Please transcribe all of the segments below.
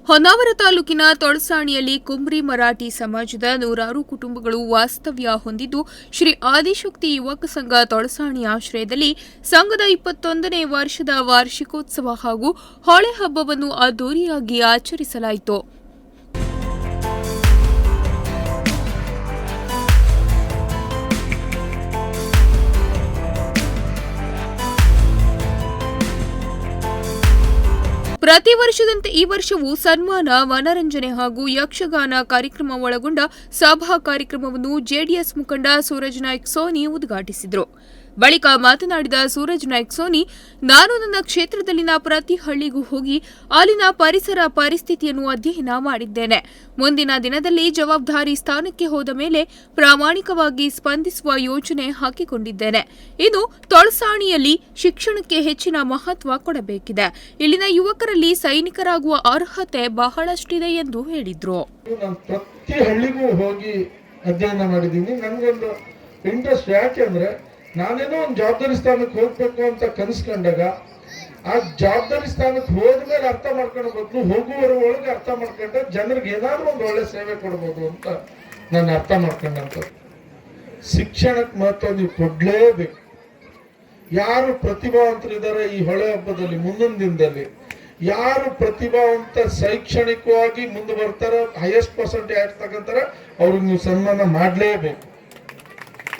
ಹೊನ್ನಾವರ ತಾಲೂಕಿನ ತೊಳಸಾಣಿಯಲ್ಲಿ ಕುಂಬ್ರಿ ಮರಾಠಿ ಸಮಾಜದ ನೂರಾರು ಕುಟುಂಬಗಳು ವಾಸ್ತವ್ಯ ಹೊಂದಿದ್ದು, ಶ್ರೀ ಆದಿಶಕ್ತಿ ಯುವಕ ಸಂಘ ತೊಳಸಾಣಿ ಆಶ್ರಯದಲ್ಲಿ ಸಂಘದ 21ನೇ ವರ್ಷದ ವಾರ್ಷಿಕೋತ್ಸವ ಹಾಗೂ ಹೊಳೆ ಹಬ್ಬವನ್ನು ಅದ್ದೂರಿಯಾಗಿ ಆಚರಿಸಲಾಯಿತು. ಪ್ರತಿ ವರ್ಷದಂತೆ ಈ ವರ್ಷವೂ ಸನ್ಮಾನ, ಮನರಂಜನೆ ಹಾಗೂ ಯಕ್ಷಗಾನ ಕಾರ್ಯಕ್ರಮ ಒಳಗೊಂಡ ಸಭಾ ಕಾರ್ಯಕ್ರಮವನ್ನು ಜೆಡಿಎಸ್ ಮುಖಂಡ ಸೂರಜ್ ನಾಯ್ಕ್ ಸೋನಿ ಉದ್ಘಾಟಿಸಿದರು. ಬಳಿಕ ಮಾತನಾಡಿದ ಸೂರಜ್ ನಾಯ್ಕ್ ಸೋನಿ, ನಾನು ನನ್ನ ಕ್ಷೇತ್ರದಲ್ಲಿನ ಪ್ರತಿ ಹಳ್ಳಿಗೂ ಹೋಗಿ ಅಲ್ಲಿನ ಪರಿಸರ ಪರಿಸ್ಥಿತಿಯನ್ನು ಅಧ್ಯಯನ ಮಾಡಿದ್ದೇನೆ. ಮುಂದಿನ ದಿನದಲ್ಲಿ ಜವಾಬ್ದಾರಿ ಸ್ಥಾನಕ್ಕೆ ಹೋದ ಮೇಲೆ ಪ್ರಾಮಾಣಿಕವಾಗಿ ಸ್ಪಂದಿಸುವ ಯೋಜನೆ ಹಾಕಿಕೊಂಡಿದ್ದೇನೆ. ಇನ್ನು ತೊಳಸಾಣಿಯಲ್ಲಿ ಶಿಕ್ಷಣಕ್ಕೆ ಹೆಚ್ಚಿನ ಮಹತ್ವ ಕೊಡಬೇಕಿದೆ. ಇಲ್ಲಿನ ಯುವಕರಲ್ಲಿ ಸೈನಿಕರಾಗುವ ಅರ್ಹತೆ ಬಹಳಷ್ಟಿದೆ ಎಂದು ಹೇಳಿದ್ರು. ಪ್ರತಿ ಹಳ್ಳಿಗೂ ಹೋಗಿ ಅಧ್ಯಯನ ಮಾಡಿದ್ದೀನಿ. ನನಗೊಂದು ಇಂಟ್ರೆಸ್ಟ್ ಯಾಕೆಂದ್ರೆ ನಾನೇನೋ ಒಂದು ಜವಾಬ್ದಾರಿ ಸ್ಥಾನಕ್ಕೆ ಹೋಗ್ಬೇಕು ಅಂತ ಕನಸ್ಕೊಂಡಾಗ ಆ ಜವಾಬ್ದಾರಿ ಸ್ಥಾನಕ್ಕೆ ಹೋದ್ಮೇಲೆ ಅರ್ಥ ಮಾಡ್ಕೊಂಡು ಬದಲು ಹೋಗುವವರ ಒಳಗೆ ಅರ್ಥ ಮಾಡ್ಕೊಂಡ್ರೆ ಜನರಿಗೆ ಏನಾದ್ರೂ ಒಂದು ಒಳ್ಳೆ ಸೇವೆ ಕೊಡ್ಬೋದು ಅಂತ ನಾನು ಅರ್ಥ ಮಾಡ್ಕೊಂಡಂತ. ಶಿಕ್ಷಣಕ್ಕೆ ಮಹತ್ವ ನೀವು ಕೊಡ್ಲೇಬೇಕು. ಯಾರು ಪ್ರತಿಭಾವಂತರಿದ್ದಾರೆ ಈ ಹೊಳೆ ಹಬ್ಬದಲ್ಲಿ, ಮುಂದಿನ ದಿನದಲ್ಲಿ ಯಾರು ಪ್ರತಿಭಾವಂತ ಶೈಕ್ಷಣಿಕವಾಗಿ ಮುಂದೆ ಬರ್ತಾರ, ಹೈಯೆಸ್ಟ್ ಪರ್ಸೆಂಟೇಜ್ ತಗೊಂತಾರ, ಅವ್ರಿಗೆ ನೀವು ಸನ್ಮಾನ ಮಾಡಲೇಬೇಕು.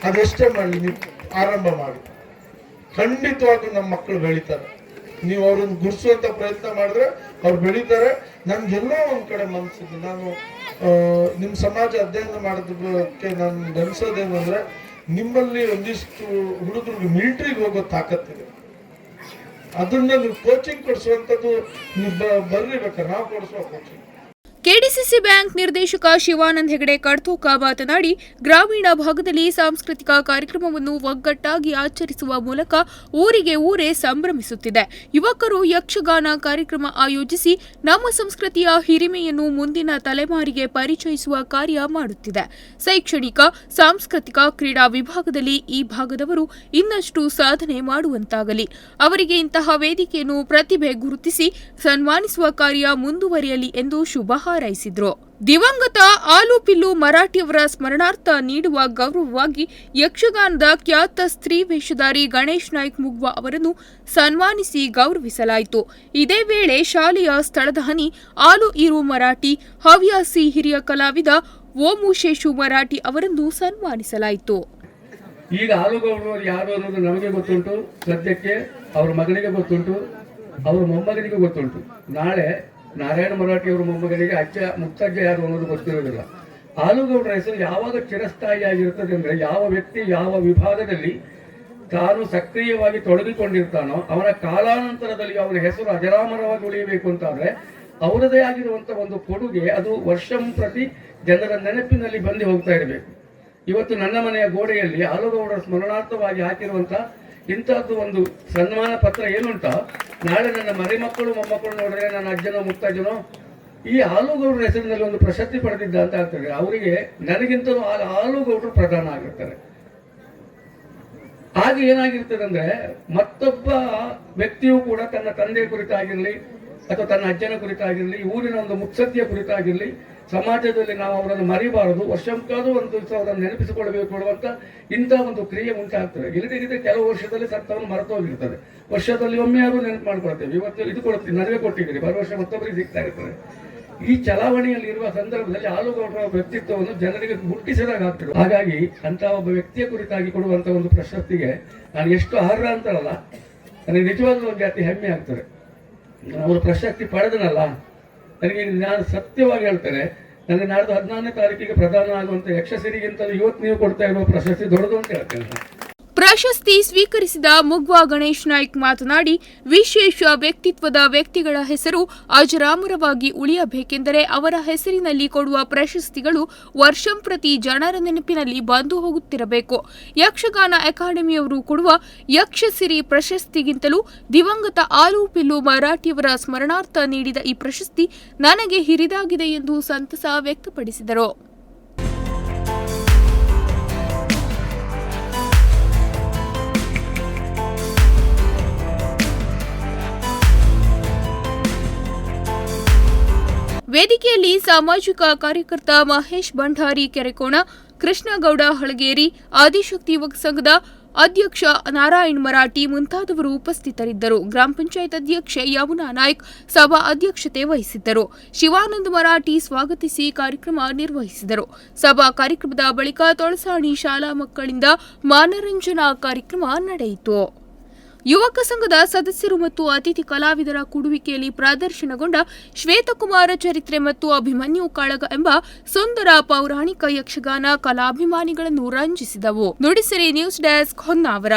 ಅದೆಷ್ಟೇ ಮಾಡಲಿ, ನೀವು ಆರಂಭ ಮಾಡಿ. ಖಂಡಿತವಾಗೂ ನಮ್ಮ ಮಕ್ಕಳು ಬೆಳೀತಾರೆ. ನೀವು ಅವ್ರನ್ನ ಗುರ್ಸುವಂತ ಪ್ರಯತ್ನ ಮಾಡಿದ್ರೆ ಅವ್ರು ಬೆಳೀತಾರೆ. ನನ್ಗೆಲ್ಲೋ ಒಂದ್ ಕಡೆ ಮನಸ್ಸಿದೆ, ನಾನು ನಿಮ್ಮ ಸಮಾಜ ಅಧ್ಯಯನ ಮಾಡೋದಕ್ಕೆ ನಾನು ಅನ್ಸೋದೇನು ಅಂದ್ರೆ, ನಿಮ್ಮಲ್ಲಿ ಒಂದಿಷ್ಟು ಹುಡುಗರಿಗೆ ಮಿಲಿಟರಿಗೆ ಹೋಗೋ ತಾಕತ್ತಿದೆ. ಅದನ್ನ ನೀವು ಕೋಚಿಂಗ್ ಕೊಡಿಸುವಂಥದ್ದು ನೀವು ಬರ್ರಿಬೇಕಾರೆ ನಾವು ಕೊಡಿಸುವ ಕೋಚಿಂಗ್. ಕೆಡಿಸಿಸಿ ಬ್ಯಾಂಕ್ ನಿರ್ದೇಶಕ ಶಿವಾನಂದ ಹೆಗಡೆ ಕಡ್ತೋಕ ಮಾತನಾಡಿ, ಗ್ರಾಮೀಣ ಭಾಗದಲ್ಲಿ ಸಾಂಸ್ಕೃತಿಕ ಕಾರ್ಯಕ್ರಮವನ್ನು ಒಗ್ಗಟ್ಟಾಗಿ ಆಚರಿಸುವ ಮೂಲಕ ಊರಿಗೆ ಊರೇ ಸಂಭ್ರಮಿಸುತ್ತಿದೆ. ಯುವಕರು ಯಕ್ಷಗಾನ ಕಾರ್ಯಕ್ರಮ ಆಯೋಜಿಸಿ ನಮ್ಮ ಸಂಸ್ಕೃತಿಯ ಹಿರಿಮೆಯನ್ನು ಮುಂದಿನ ತಲೆಮಾರಿಗೆ ಪರಿಚಯಿಸುವ ಕಾರ್ಯ ಮಾಡುತ್ತಿದೆ. ಶೈಕ್ಷಣಿಕ, ಸಾಂಸ್ಕೃತಿಕ, ಕ್ರೀಡಾ ವಿಭಾಗದಲ್ಲಿ ಈ ಭಾಗದವರು ಇನ್ನಷ್ಟು ಸಾಧನೆ ಮಾಡುವಂತಾಗಲಿ. ಅವರಿಗೆ ಇಂತಹ ವೇದಿಕೆಯನ್ನು ಪ್ರತಿಭೆ ಗುರುತಿಸಿ ಸನ್ಮಾನಿಸುವ ಕಾರ್ಯ ಮುಂದುವರಿಯಲಿ ಎಂದು ಶುಭ ಹಾರೈಸಿದ್ರು. ದಿವಂಗತ ಆಲೂಪಿಲ್ಲು ಮರಾಠಿಯವರ ಸ್ಮರಣಾರ್ಥ ನೀಡುವ ಗೌರವವಾಗಿ ಯಕ್ಷಗಾನದ ಖ್ಯಾತ ಸ್ತ್ರೀ ವೇಷಧಾರಿ ಗಣೇಶ್ ನಾಯ್ಕ್ ಮುಗ್ವಾ ಅವರನ್ನು ಸನ್ಮಾನಿಸಿ ಗೌರವಿಸಲಾಯಿತು. ಇದೇ ವೇಳೆ ಶಾಲೆಯ ಸ್ಥಳದಾನಿ ಆಲು ಇರು ಮರಾಠಿ, ಹವ್ಯಾಸಿ ಹಿರಿಯ ಕಲಾವಿದ ಓಮು ಶೇಷು ಮರಾಠಿ ಅವರನ್ನು ಸನ್ಮಾನಿಸಲಾಯಿತು. ಈಗ ಆಲೂಗೌಡರು ಯಾರು ಅನ್ನೋದು ನಮಗೆ ಗೊತ್ತುಂಟು, ಸದ್ಯಕ್ಕೆ ಅವರ ಮಗನಿಗೆ ಗೊತ್ತುಂಟು, ಅವರ ಮೊಮ್ಮಗನಿಗೆ ಗೊತ್ತುಂಟು. ನಾಳೆ ನಾರಾಯಣ ಮರಾಠಿ ಅವರ ಮೊಮ್ಮಗನಿಗೆ ಅಜ್ಜ ಮುತ್ತಜ್ಜ ಯಾರು ಅನ್ನೋದು ಗೊತ್ತಿರೋದಿಲ್ಲ. ಆಲೂಗೌಡರ ಹೆಸರು ಯಾವಾಗ ಚಿರಸ್ಥಾಯಿಯಾಗಿರುತ್ತದೆ ಅಂದರೆ, ಯಾವ ವ್ಯಕ್ತಿ ಯಾವ ವಿಭಾಗದಲ್ಲಿ ತಾನು ಸಕ್ರಿಯವಾಗಿ ತೊಡಗಿಕೊಂಡಿರ್ತಾನೋ ಅವನ ಕಾಲಾನಂತರದಲ್ಲಿ ಅವನ ಹೆಸರು ಅಜರಾಮರವಾಗಿ ಉಳಿಯಬೇಕು ಅಂತಾದ್ರೆ ಅವರದೇ ಆಗಿರುವಂತ ಒಂದು ಕೊಡುಗೆ ಅದು ವರ್ಷಂ ಪ್ರತಿ ಜನರ ನೆನಪಿನಲ್ಲಿ ಬಂದು ಹೋಗ್ತಾ ಇರಬೇಕು. ಇವತ್ತು ನನ್ನ ಮನೆಯ ಗೋಡೆಯಲ್ಲಿ ಆಲೂಗೌಡರ ಸ್ಮರಣಾರ್ಥವಾಗಿ ಹಾಕಿರುವಂತ ಇಂಥದ್ದು ಒಂದು ಸನ್ಮಾನ ಪತ್ರ ಏನುಂಟ, ನಾಳೆ ನನ್ನ ಮರಿ ಮಕ್ಕಳು ಮೊಮ್ಮಕ್ಕಳು ನೋಡಿದ್ರೆ ನನ್ನ ಅಜ್ಜನೋ ಮುತ್ತಜ್ಜನೋ ಈ ಆಲೂಗೌಡರ ಹೆಸರಿನಲ್ಲಿ ಒಂದು ಪ್ರಶಸ್ತಿ ಪಡೆದಿದ್ದ ಅಂತ ಆಗ್ತದೆ. ಅವರಿಗೆ ನನಗಿಂತಲೂ ಆಲೂಗೌಡರು ಪ್ರಧಾನ ಆಗಿರ್ತಾರೆ. ಆಗ ಏನಾಗಿರ್ತದೆ ಅಂದ್ರೆ, ಮತ್ತೊಬ್ಬ ವ್ಯಕ್ತಿಯು ಕೂಡ ತನ್ನ ತಂದೆಯ ಕುರಿತಾಗಿರ್ಲಿ ಅಥವಾ ತನ್ನ ಅಜ್ಜನ ಕುರಿತಾಗಿರ್ಲಿ, ಊರಿನ ಒಂದು ಮುತ್ಸದ್ದಿಯ ಕುರಿತಾಗಿರ್ಲಿ, ಸಮಾಜದಲ್ಲಿ ನಾವು ಅವರನ್ನು ಮರಿಬಾರದು, ವರ್ಷಕ್ಕಾದ್ರೂ ಒಂದು ದಿವಸ ಅವರನ್ನು ನೆನಪಿಸಿಕೊಳ್ಳಬೇಕು ಕೊಡುವಂತ ಇಂಥ ಒಂದು ಕ್ರಿಯೆ ಉಂಟಾಗ್ತದೆ. ಇಲ್ಲದಿದ್ದರೆ ಕೆಲವು ವರ್ಷದಲ್ಲಿ ಸತ್ತವನ್ನು ಮರೆತೋಗಿರ್ತದೆ. ವರ್ಷದಲ್ಲಿ ಒಮ್ಮೆ ಯಾರು ನೆನಪು ಮಾಡ್ಕೊಳ್ತೇವೆ. ಇವತ್ತು ಇದು ಕೊಡ್ತೀವಿ, ನನಗೆ ಕೊಟ್ಟಿದ್ದೀರಿ, ಬರುವ ವರ್ಷ ಮತ್ತೊಬ್ಬರಿಗೆ ಸಿಗ್ತಾ ಇರ್ತದೆ. ಈ ಚಲಾವಣೆಯಲ್ಲಿ ಇರುವ ಸಂದರ್ಭದಲ್ಲಿ ಆಲೂಗೌಡರ ವ್ಯಕ್ತಿತ್ವವನ್ನು ಜನರಿಗೆ ಮುಟ್ಟಿಸಿದಾಗ ಆಗ್ತದೆ. ಹಾಗಾಗಿ ಅಂತ ಒಬ್ಬ ವ್ಯಕ್ತಿಯ ಕುರಿತಾಗಿ ಕೊಡುವಂತ ಒಂದು ಪ್ರಶಸ್ತಿಗೆ ನಾನು ಎಷ್ಟು ಅರ್ಹ ಅಂತಾರಲ್ಲ, ನನಗೆ ನಿಜವಾಗ್ಲೂ ಒಂದು ಜಾತಿ ಹೆಮ್ಮೆ ಆಗ್ತದೆ. ಅವರು ಪ್ರಶಸ್ತಿ ಪಡೆದನಲ್ಲ, ನನಗೆ ನಾನು ಸತ್ಯವಾಗಿ ಹೇಳ್ತೇನೆ, ನನಗೆ ನಾಡ್ದು 14ನೇ ತಾರೀಕಿಗೆ ಪ್ರದಾನ ಆಗುವಂತ ಯಕ್ಷಸಿರಿಗಿಂತಲೂ ಇವತ್ತು ನೀವು ಕೊಡ್ತಾ ಇರುವ ಪ್ರಶಸ್ತಿ ದೊಡ್ಡದು ಅಂತ ಹೇಳ್ತೇನೆ. ಪ್ರಶಸ್ತಿ ಸ್ವೀಕರಿಸಿದ ಮುಗ್ವಾ ಗಣೇಶ್ ನಾಯ್ಕ್ ಮಾತನಾಡಿ, ವಿಶೇಷ ವ್ಯಕ್ತಿತ್ವದ ವ್ಯಕ್ತಿಗಳ ಹೆಸರು ಅಜರಾಮರವಾಗಿ ಉಳಿಯಬೇಕೆಂದರೆ ಅವರ ಹೆಸರಿನಲ್ಲಿ ಕೊಡುವ ಪ್ರಶಸ್ತಿಗಳು ವರ್ಷಂಪ್ರತಿ ಜನರ ನೆನಪಿನಲ್ಲಿ ಬಂದು ಹೋಗುತ್ತಿರಬೇಕು. ಯಕ್ಷಗಾನ ಅಕಾಡೆಮಿಯವರು ಕೊಡುವ ಯಕ್ಷಸಿರಿ ಪ್ರಶಸ್ತಿಗಿಂತಲೂ ದಿವಂಗತ ಆಲೂಪಿಲ್ಲು ಮರಾಠಿಯವರ ಸ್ಮರಣಾರ್ಥ ನೀಡಿದ ಈ ಪ್ರಶಸ್ತಿ ನನಗೆ ಹಿರಿದಾಗಿದೆ ಎಂದು ಸಂತಸ ವ್ಯಕ್ತಪಡಿಸಿದರು. ವೇದಿಕೆಯಲ್ಲಿ ಸಾಮಾಜಿಕ ಕಾರ್ಯಕರ್ತ ಮಹೇಶ್ ಭಂಡಾರಿ ಕೆರೆಕೋಣ, ಕೃಷ್ಣಗೌಡ ಹಳಗೇರಿ, ಆದಿಶಕ್ತಿ ಯುವಕ ಸಂಘದ ಅಧ್ಯಕ್ಷ ನಾರಾಯಣ್ ಮರಾಠಿ ಮುಂತಾದವರು ಉಪಸ್ಥಿತರಿದ್ದರು. ಗ್ರಾಮ ಪಂಚಾಯತ್ ಅಧ್ಯಕ್ಷೆ ಯಮುನಾ ನಾಯ್ಕ್ ಸಭಾ ಅಧ್ಯಕ್ಷತೆ ವಹಿಸಿದ್ದರು. ಶಿವಾನಂದ ಮರಾಠಿ ಸ್ವಾಗತಿಸಿ ಕಾರ್ಯಕ್ರಮ ನಿರ್ವಹಿಸಿದರು. ಸಭಾ ಕಾರ್ಯಕ್ರಮದ ಬಳಿಕ ತೊಳಸಾಣಿ ಶಾಲಾ ಮಕ್ಕಳಿಂದ ಮನರಂಜನಾ ಕಾರ್ಯಕ್ರಮ ನಡೆಯಿತು. ಯುವಕ ಸಂಘದ ಸದಸ್ಯರು ಮತ್ತು ಅತಿಥಿ ಕಲಾವಿದರ ಕೊಡುವಿಕೆಯಲ್ಲಿ ಪ್ರದರ್ಶನಗೊಂಡ ಶ್ವೇತಕುಮಾರ ಚರಿತ್ರೆ ಮತ್ತು ಅಭಿಮನ್ಯು ಕಾಳಗ ಎಂಬ ಸುಂದರ ಪೌರಾಣಿಕ ಯಕ್ಷಗಾನ ಕಲಾಭಿಮಾನಿಗಳನ್ನು ರಂಜಿಸಿದವು. Nudisiri news desk Honnavar.